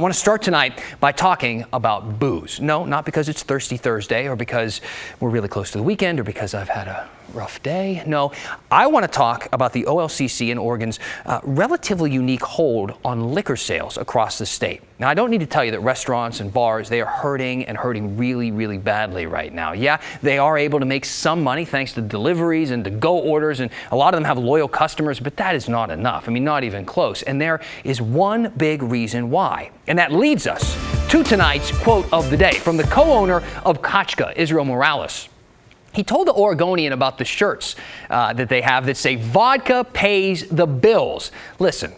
I want to start tonight by talking about booze. No, not because it's Thirsty Thursday or because we're really close to the weekend or because I've had a rough day. No, I want to talk about the OLCC and Oregon's relatively unique hold on liquor sales across the state. Now, I don't need to tell you that restaurants and bars, they are hurting and hurting really, really badly right now. Yeah, they are able to make some money thanks to deliveries and to-go orders, and a lot of them have loyal customers, but that is not enough. I mean, not even close. And there is one big reason why. And that leads us to tonight's quote of the day from the co-owner of Kachka, Israel Morales. He told the Oregonian about the shirts that they have that say vodka pays the bills. Listen,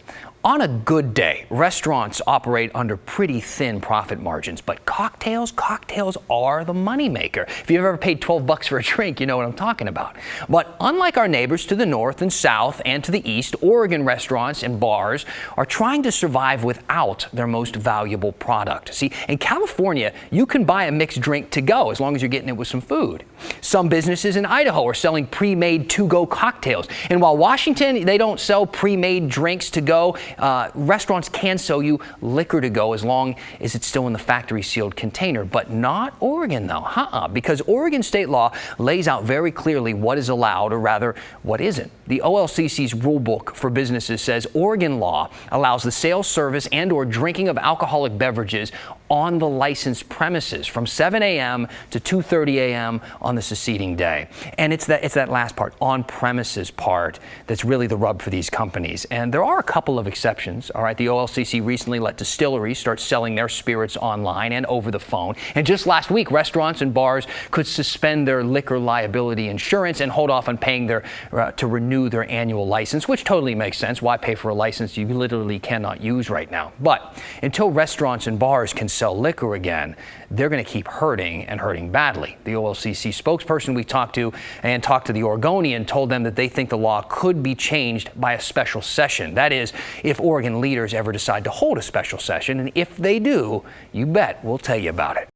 on a good day, restaurants operate under pretty thin profit margins, but cocktails are the moneymaker. If you've ever paid $12 for a drink, you know what I'm talking about. But unlike our neighbors to the north and south and to the east, Oregon restaurants and bars are trying to survive without their most valuable product. See, in California, you can buy a mixed drink to go as long as you're getting it with some food. Some businesses in Idaho are selling pre-made to-go cocktails. And while Washington, they don't sell pre-made drinks to go, restaurants can sell you liquor to go as long as it's still in the factory sealed container, but not Oregon though, because Oregon state law lays out very clearly what is allowed, or rather what isn't. The OLCC's rule book for businesses says Oregon law allows the sale, service, and or drinking of alcoholic beverages on the licensed premises from 7 a.m. to 2:30 a.m. on the succeeding day. And it's that last part, on premises part, that's really the rub for these companies. And there are a couple of exceptions. All right, the OLCC recently let distilleries start selling their spirits online and over the phone. And just last week, restaurants and bars could suspend their liquor liability insurance and hold off on paying to renew their annual license, which totally makes sense. Why pay for a license you literally cannot use right now? But until restaurants and bars can sell liquor again, they're going to keep hurting and hurting badly. The OLCC spokesperson we talked to the Oregonian told them that they think the law could be changed by a special session. That is, if Oregon leaders ever decide to hold a special session, and if they do, you bet we'll tell you about it.